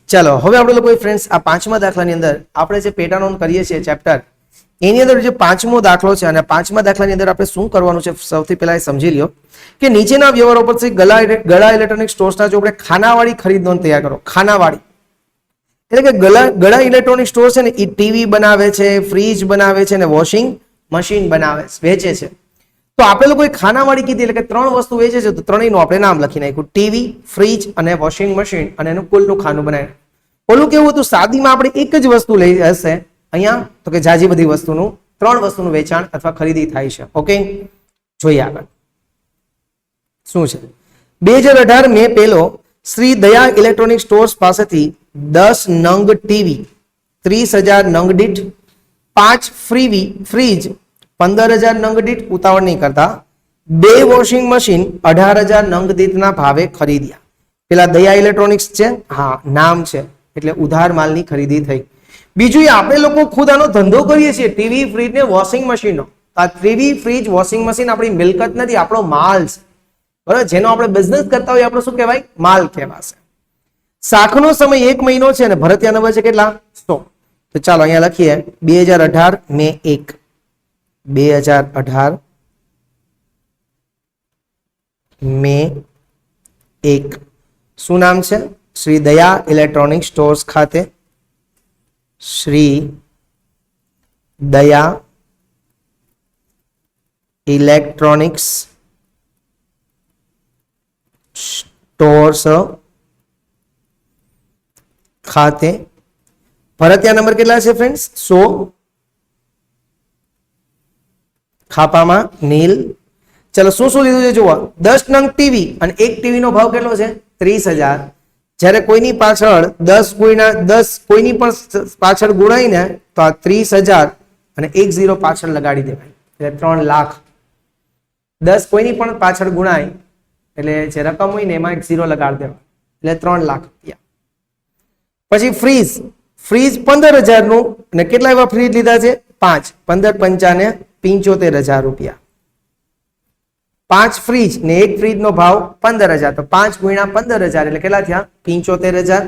ચાલો હવે આપણે લોકો ફ્રેન્ડ્સ આ પાંચમા દાખલાની અંદર આપણે જે પેટા નોન કરીએ છીએ ચેપ્ટર એની અંદર જે પાંચમો દાખલો છે અને પાંચમા દાખલાની અંદર આપણે શું કરવાનું છે સૌથી પહેલા એ સમજી લ્યો કે નીચેના વ્યવહારો પરથી ગળા ઇલેક્ટ્રોનિક સ્ટોર્સના જો આપણે ખાનાવાળી ખરીદ નોંધ તૈયાર કરો. ખાનાવાળી એટલે કે ગળા ઇલેક્ટ્રોનિક સ્ટોર છે ને એ ટીવી બનાવે છે, ફ્રીજ બનાવે છે અને વોશિંગ મશીન બનાવે વેચે છે. તો આપણે લોકો ખાનાવાળી કીધી એટલે કે ત્રણ વસ્તુ વેચે છે તો ત્રણેયનું આપણે નામ લખી નાખ્યું, ટીવી, ફ્રીજ અને વોશિંગ મશીન, અને એનું કુલનું ખાનું બનાવ્યું. ઓલું કેવું હતું, શાદીમાં આપણે એક જ વસ્તુ લઈ હશે, અહીંયા તો કે જાજી બધી વસ્તુનું ત્રણ વસ્તુનું વેચાણ અથવા ખરીદી થાય છે. ઓકે, જોઈએ આગળ શું છે. 2018 મે પહેલો શ્રી દયા ઇલેક્ટ્રોનિક સ્ટોર્સ પાસેથી 10 નંગ ટીવી 30,000 નંગ દીઠ, 5 ફ્રીજ 15,000 નંગ દીઠ, ઉતાવળ નહીં કરતા, 2 વોશિંગ મશીન 18,000 નંગ દીઠના ભાવે ખરીદ્યા. પેલા દયા ઇલેક્ટ્રોનિક્સ છે, હા નામ છે એટલે ઉધાર માલની ખરીદી થઈ. બીજું આપણે લોકો ખુદ આનો ધંધો કરીએ છીએ, ટીવી, ફ્રીજ ને વોશિંગ મશીનનો. આ ટીવી, ફ્રીજ, વોશિંગ મશીન આપણી મિલકત નથી, આપણો માલ છે. બરાબર, જેનો આપણે બિઝનેસ કરતા હોય આપણો શું કહેવાય, માલ કહેવાશે. શાખનો સમય 1 મહિનો છે અને ભરતીયા નંબર છે કેટલા, 100. તો ચાલો અહીંયા લખીએ 2018 મે 1, 2018 મે 1. શું નામ છે, શ્રી દયા ઇલેક્ટ્રોનિક સ્ટોર્સ ખાતે, શ્રી દયા ઇલેક્ટ્રોનિક્સ સ્ટોર્સ ખાતે ભરતીયા નંબર કેટલા છે ફ્રેન્ડ્સ, 100. ખાપામાં નીલ. ચલો શું શું લીધું છે જુઓ, 10 નંગ ટીવી અને એક ટીવી નો ભાવ કેટલો છે, 30,000. જ્યારે કોઈની પાછળ 10 ગુણ્યા 10 કોઈની પણ પાછળ ગુણાય ને તો આ 30,000 અને 1 0 પાછળ લગાડી દેવાય એટલે 3 લાખ. 10 કોઈની પણ પાછળ ગુણાય એટલે જે રકમ હોય ને એમાં 1 0 લગાડી દેવાય એટલે 3 લાખ રૂપિયા. પછી ફ્રીજ 15,000 નું, અને કેટલા એવા ફ્રીજ લીધા છે, 5, 15 પંચાને 75,000 રૂપિયા. 5 ફ્રીજ ને એક ફ્રીજ નો ભાવ 15,000, તો 5 ગુણ્યા 15,000 એટલે કેટલા થયા, 75,000.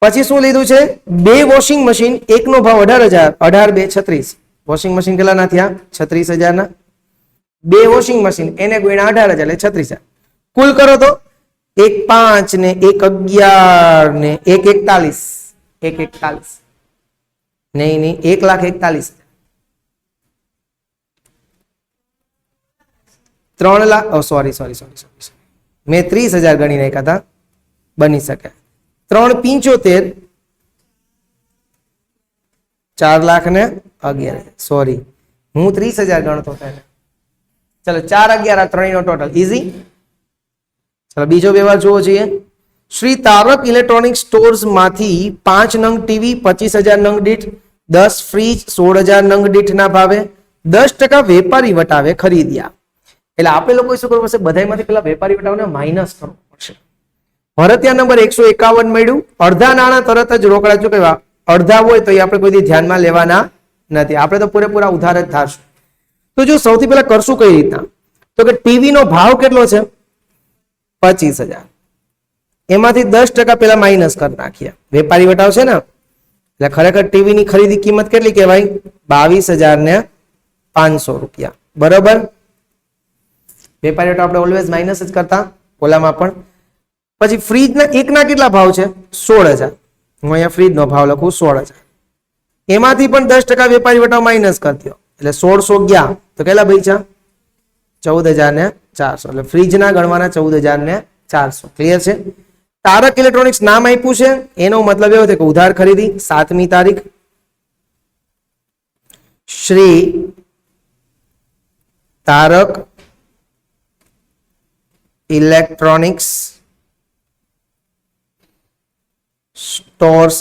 પછી શું લીધું છે, 2 વોશિંગ મશીન, એક નો ભાવ 18,000, 18 2 36. વોશિંગ મશીન કેટલા ના થયા, 36,000 ના. 2 વોશિંગ મશીન એને ગુણ્યા 18,000 એટલે 36,000. કુલ કરો તો 1 5 ને 1 11 ને 1 41, 1 41 નહીં 1,41,000. 3 લાખ, સોરી મેં 30,000 ગણી નાખ્યા હતા, બની શકે. 3 75, 4 લાખ ને 11, સોરી હું 30,000 ગણતો હતો. ચલો 4 11 આ ત્રણેયનો ટોટલ ઈઝી. ચલો બીજો વ્યવહાર જોવો જોઈએ. શ્રી તારક ઇલેક્ટ્રોનિક સ્ટોર્સ માંથી 5 નંગ ટીવી 25,000 નંગ દીઠ, 10 ફ્રીજ 16,000 નંગ દીઠના ભાવે 10% વેપારી વટાવે ખરીદ્યા. એટલે આપણે લોકો શું કરવું પડશે, બધામાંથી પેલા વેપારી વટાવને માઇનસ કરવું પડશે. ભરતીયા નંબર 151 મળ્યું. અડધા નાણાં તરત જ રોકડા ચૂકવ્યા, અડધા હોય તો એ આપણે કોઈ ધ્યાનમાં લેવાના નથી, આપણે તો પૂરેપૂરા ઉધાર જ થશું. તો જો સૌથી પહેલા કરશું કઈ રીતના, તો કે ટીવી નો ભાવ કેટલો છે, 25,000, એમાંથી 10% પેલા માઇનસ કરી નાખીએ, વેપારી વટાવ છે ને એટલે ખરેખર ટીવી ની ખરીદી કિંમત કેટલી કહેવાય, 22,500 રૂપિયા. બરોબર, વેપારી વટાવ આપણે ઓલવેઝ માઇનસ જ કરતા ઓલામાં પણ. પછી ફ્રીજ ના એકના કેટલા ભાવ છે, 16,000, હું અહીંયા ફ્રીજ નો ભાવ લખું 16,000, એમાંથી પણ 10% વેપારી વટાવ માઇનસ કરતી એટલે 1600 ગયા તો કેટલા ભાઈ છે, 14,400. એટલે ફ્રીજ ના ગણવાના 14,400. ક્લિયર છે. તારક ઇલેક્ટ્રોનિક્સ નામ આપ્યું છે, એનો મતલબ એવો છે કે ઉધાર ખરીદી 7મી તારીખ, શ્રી તારક ઇલેક્ટ્રોનિક્સ સ્ટોર્સ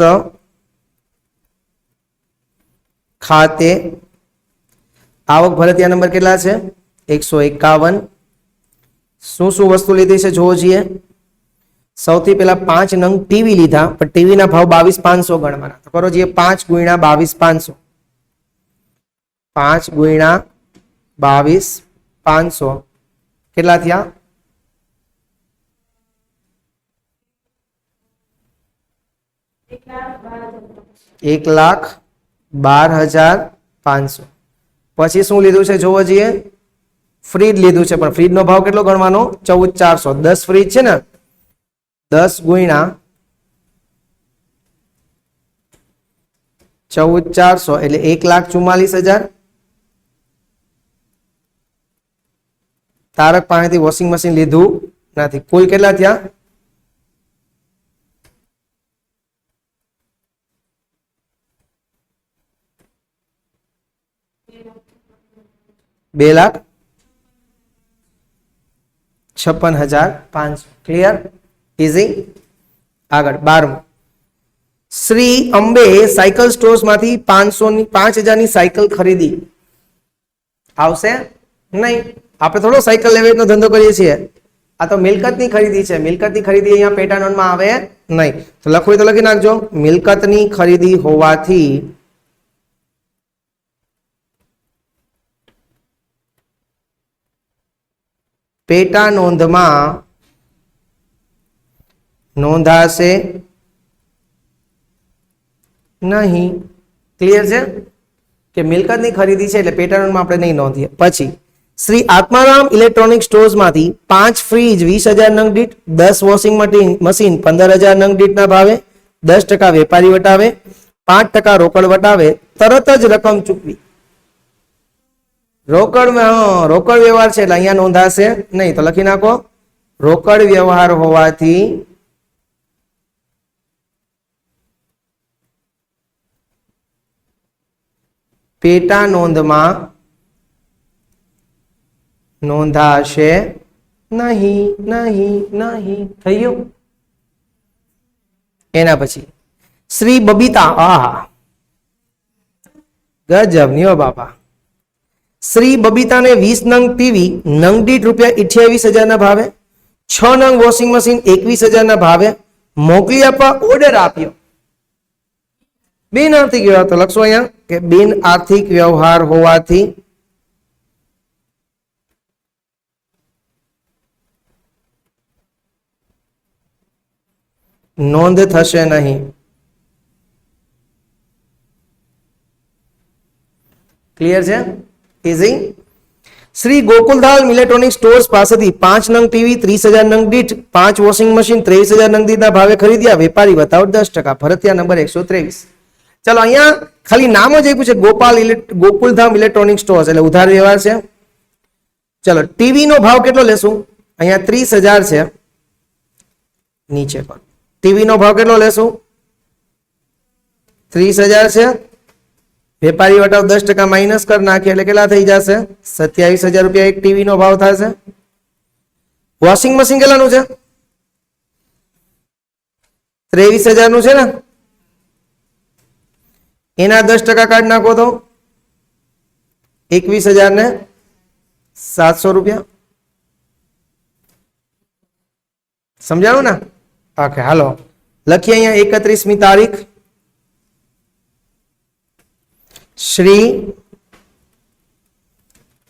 ખાતે. આવક ભરતીયા નંબર કેટલા છે, 151. શું શું વસ્તુ લીધી છે જોવો જોઈએ. સૌથી પહેલા 5 નંગ ટીવી લીધા, પણ ટીવી ના ભાવ 22,500 ગણવાના. તો કરો જોઈએ 5 ગુણ્યા 22,500, 5 ગુણ્યા 22,500 કેટલા થયા, 1,12,500. પછી શું લીધું છે જોવો જઈએ, ફ્રીજ લીધું છે, પણ ફ્રીજ નો ભાવ કેટલો ગણવાનો? 14,400. 10 ફ્રીજ છે ને, 10 ગુણ્યા 14,400 એટલે 1,44,000. તારક પાસેથી વોશિંગ મશીન લીધું નથી. કુલ કેટલા થયા? 2,56,500. ક્લિયર? ઇઝી. આગળ 12. શ્રી અંબે સાયકલ સ્ટોર્સ માંથી 5,000 ની સાયકલ ખરીદી. આવશે નહીં. આપણે થોડો સાયકલ લેવેચનો ધંધો કરીએ છીએ. આ તો મિલકતની ખરીદી છે. મિલકતની ખરીદી અહીંયા પેટા નોંધમાં આવે નહીં. તો લખવું તો લખી નાખજો, મિલકતની ખરીદી હોવાથી પેટા નોંધમાં નોંધાશે નહીં. ક્લિયર છે કે મિલકતની ખરીદી છે એટલે પેટા નોંધમાં આપણે નહીં નોંધીએ. પછી શ્રી આત્મારામ ઇલેક્ટ્રોનિક સ્ટોર્સ માંથી 5 ફ્રીજ 20,000 નંગ દીઠ, 10 વોશિંગ મશીન 15,000 નંગ દીઠના ભાવે 10% વેપારી વટાવે, 5% રોકડ વટાવે, તરત જ રકમ ચૂકવી. રોકડ વ્યવહાર છે એટલે અહીંયા નોંધાશે નહીં. તો લખી નાખો, રોકડ વ્યવહાર હોવાથી પેટા નોંધમાં નોંધાશે નહીં. થયું? એના પછી શ્રી બબીતા, આહા ગજબ ની હો બાપા. શ્રી બબીતાને 20 નંગ ટીવી નંગ દીઠ ₹28,000 ના ભાવે, 6 નંગ વોશિંગ મશીન 21,000 ના ભાવે મોકલી આપવા ઓર્ડર આપ્યો. બિન આર્થિક વ્યવહાર. તો લખશો અહીંયા કે બિન આર્થિક વ્યવહાર હોવાથી નોંધ થશે નહીં. ક્લિયર છે? Easy. Shri Gokuldham electronic stores પાસેથી 5 નંગ ટીવી 30,000 નંગ દીઠ, 5 વોશિંગ મશીન 23,000 નંગ દીઠના ભાવે ખરીદ્યા. વેપારી વતાવ 10%. ફરજિયાત નંબર 123. ચલો અહીંયા ખાલી નામ જ આપ્યું છે ગોકુલધામ ઇલેક્ટ્રોનિક સ્ટોર્સ એટલે ઉધાર વ્યવહાર છે. ચલો ટીવી નો ભાવ કેટલો લેશું? અહીંયા 30,000 છે. નીચે પર ટીવી નો ભાવ કેટલો લેશું? 30,000 છે. વેપારી વટાવ 10% માઇનસ કરી નાખીએ એટલે કેટલા થઈ જશે? 27,000 રૂપિયા એક ટીવી નો ભાવ થશે. વોશિંગ મશીન કેટલાનું છે? 23,000 નું છે ને, એના 10% કાઢી નાખો તો 21,700 રૂપિયા. સમજાણું ને? ઓકે હાલો લખીએ અહીંયા 31મી તારીખ. શ્રી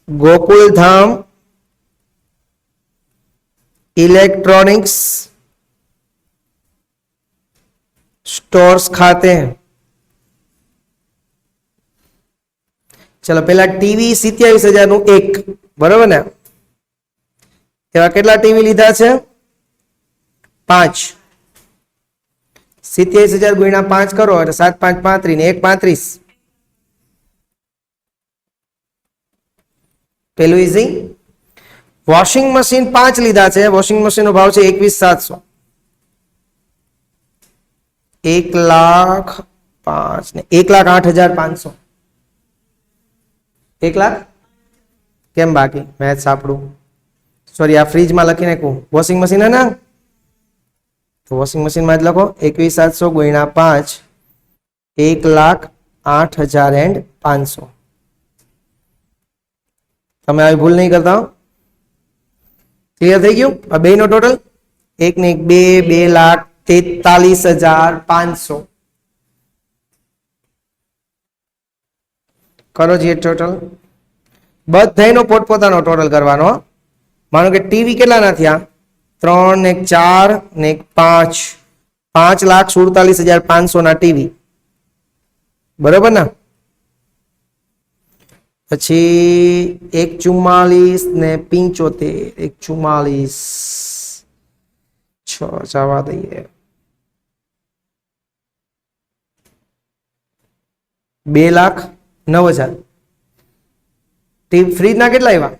ગોકુલધામ ઇલેક્ટ્રોનિક્સ સ્ટોર્સ ખાતે. ચલો પેલા ટીવી 27,000 નું એક, બરોબર ને? એવા કેટલા ટીવી લીધા છે? 5. 27,000 ગુણ્યા 5 કરો એટલે 7 5 35 ને 1 35. પેલું ઇઝી. વોશિંગ મશીન 5 લીધા છે. વોશિંગ મશીન નો ભાવ છે 21,700. 1,05,000 ને 1,08,500. 1,00,000 કેમ બાકી? મેથ્સ આપણું સોરી આ ફ્રીજમાં લખી નાખું. વોશિંગ મશીન હે ને, તો વોશિંગ મશીન માં જ લખો 21,700 ગુણ્યા 5 1,08,500. તમે આવી ભૂલ નહીં કરતા. ક્લિયર થઈ ગયું? આ બે નો ટોટલ 1 ને 1 2,43,500 કરો જે ટોટલ. બધાનો પોતપોતાનો ટોટલ કરવાનો. માનો કે ટીવી કેટલા ના થયા? 3 ને 4 ને 5 5,47,500 ના ટીવી, બરોબર ને? પછી 1,44 ને 75, 1,44 6 જવા દઈએ, 2,09,000. ફ્રીજ ના કેટલા આવ્યા?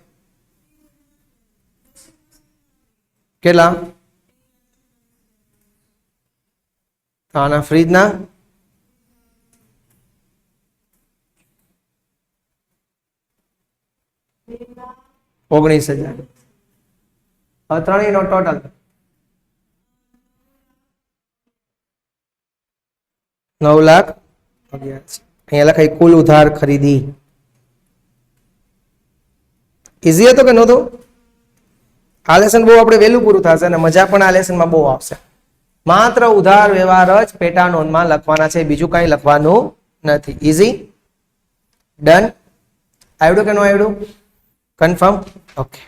કેટલા? આના ફ્રીજ ના 19,000. ત્રણેયનો ટોટલ 9,11,000. અહીંયા લખાય કુલ ઉધાર ખરીદી. ઈઝી હતો કે નહોતો? આ લેસન બહુ આપણે વહેલું પૂરું થશે અને મજા પણ આ લેસનમાં બહુ આવશે. માત્ર ઉધાર વ્યવહાર જ પેટા નોંધમાં લખવાના છે, બીજું કઈ લખવાનું નથી. ઈઝી? ડન? આવડ્યું કે ન આવડ્યું? કન્ફર્મ? ઓકે.